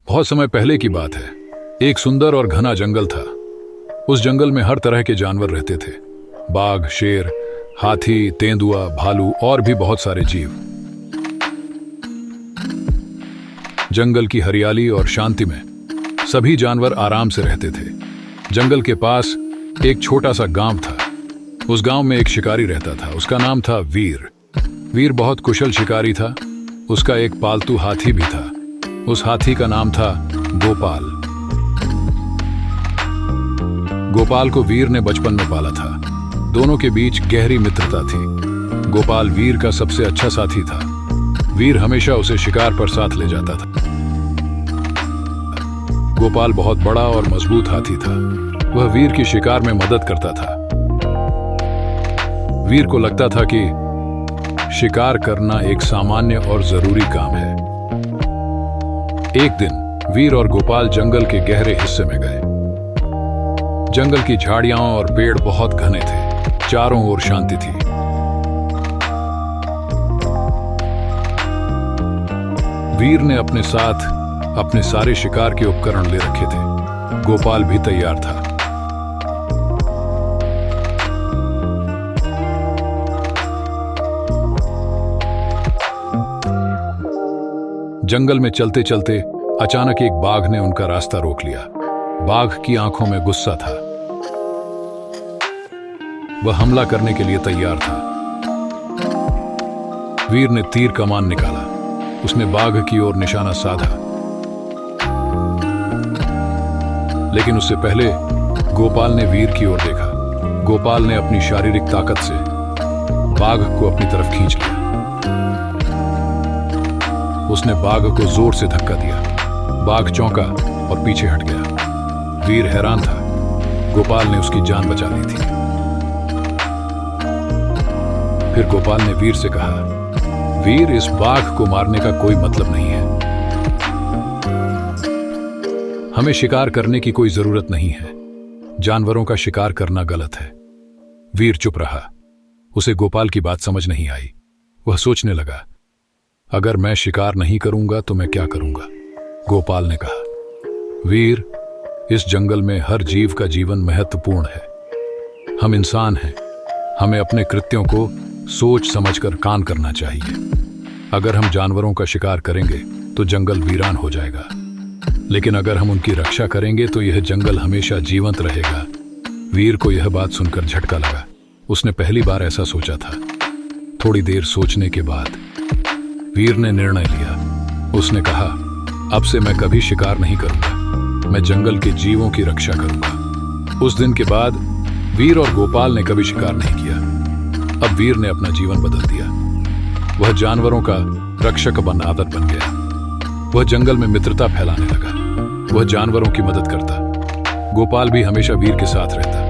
बहुत समय पहले की बात है। एक सुंदर और घना जंगल था। उस जंगल में हर तरह के जानवर रहते थे। बाघ, शेर, हाथी, तेंदुआ, भालू और भी बहुत सारे जीव। जंगल की हरियाली और शांति में सभी जानवर आराम से रहते थे। जंगल के पास एक छोटा सा गांव था। उस गांव में एक शिकारी रहता था। उसका नाम था वीर। वीर बहुत कुशल शिकारी था। उसका एक पालतू हाथी भी था। उस हाथी का नाम था गोपाल। गोपाल को वीर ने बचपन में पाला था। दोनों के बीच गहरी मित्रता थी। गोपाल वीर का सबसे अच्छा साथी था। वीर हमेशा उसे शिकार पर साथ ले जाता था। गोपाल बहुत बड़ा और मजबूत हाथी था। वह वीर की शिकार में मदद करता था। वीर को लगता था कि शिकार करना एक सामान्य और जरूरी काम है। एक दिन वीर और गोपाल जंगल के गहरे हिस्से में गए। जंगल की झाड़ियां और पेड़ बहुत घने थे। चारों ओर शांति थी। वीर ने अपने साथ अपने सारे शिकार के उपकरण ले रखे थे। गोपाल भी तैयार था। जंगल में चलते चलते अचानक एक बाघ ने उनका रास्ता रोक लिया। बाघ की आंखों में गुस्सा था। वह हमला करने के लिए तैयार था। वीर ने तीर कमान निकाला। उसने बाघ की ओर निशाना साधा। लेकिन उससे पहले गोपाल ने वीर की ओर देखा। गोपाल ने अपनी शारीरिक ताकत से बाघ को अपनी तरफ खींच लिया। उसने बाघ को जोर से धक्का दिया। बाघ चौंका और पीछे हट गया। वीर हैरान था। गोपाल ने उसकी जान बचा ली थी। फिर गोपाल ने वीर से कहा, वीर, इस बाघ को मारने का कोई मतलब नहीं है। हमें शिकार करने की कोई जरूरत नहीं है। जानवरों का शिकार करना गलत है। वीर चुप रहा। उसे गोपाल की बात समझ नहीं आई। वह सोचने लगा, अगर मैं शिकार नहीं करूंगा तो मैं क्या करूंगा। गोपाल ने कहा, वीर, इस जंगल में हर जीव का जीवन महत्वपूर्ण है। हम इंसान हैं। हमें अपने कृत्यों को सोच समझकर काम करना चाहिए। अगर हम जानवरों का शिकार करेंगे तो जंगल वीरान हो जाएगा। लेकिन अगर हम उनकी रक्षा करेंगे तो यह जंगल हमेशा जीवंत रहेगा। वीर को यह बात सुनकर झटका लगा। उसने पहली बार ऐसा सोचा था। थोड़ी देर सोचने के बाद वीर ने निर्णय लिया। उसने कहा, अब से मैं कभी शिकार नहीं करूंगा। मैं जंगल के जीवों की रक्षा करूंगा। उस दिन के बाद वीर और गोपाल ने कभी शिकार नहीं किया। अब वीर ने अपना जीवन बदल दिया। वह जानवरों का रक्षक आदत बन गया। वह जंगल में मित्रता फैलाने लगा। वह जानवरों की मदद करता। गोपाल भी हमेशा वीर के साथ रहता।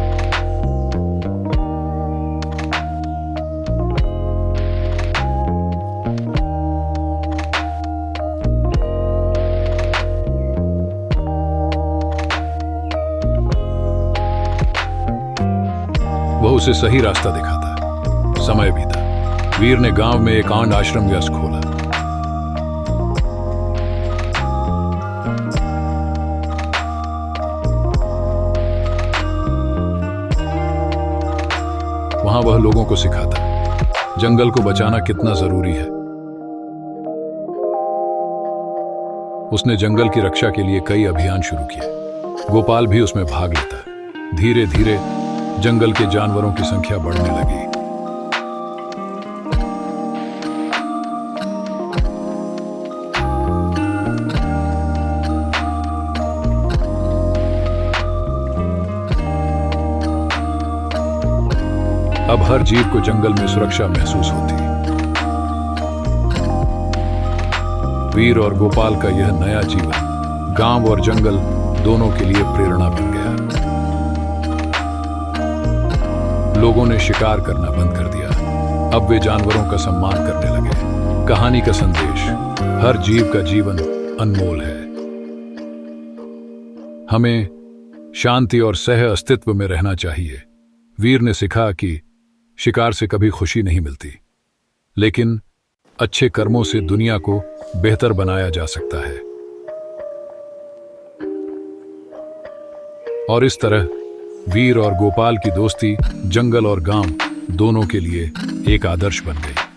वह उसे सही रास्ता दिखाता। समय बीता। वीर ने गांव में एक आंध आश्रम खोला। वहां वह लोगों को सिखाता जंगल को बचाना कितना जरूरी है। उसने जंगल की रक्षा के लिए कई अभियान शुरू किए। गोपाल भी उसमें भाग लेता। धीरे धीरे जंगल के जानवरों की संख्या बढ़ने लगी। अब हर जीव को जंगल में सुरक्षा महसूस होती। वीर और गोपाल का यह नया जीवन गांव और जंगल दोनों के लिए प्रेरणा बन गया। लोगों ने शिकार करना बंद कर दिया। अब वे जानवरों का सम्मान करने लगे। कहानी का संदेश, हर जीव का जीवन अनमोल है। हमें शांति और सह अस्तित्व में रहना चाहिए। वीर ने सिखा कि शिकार से कभी खुशी नहीं मिलती, लेकिन अच्छे कर्मों से दुनिया को बेहतर बनाया जा सकता है। और इस तरह वीर और गोपाल की दोस्ती जंगल और गांव दोनों के लिए एक आदर्श बन गई।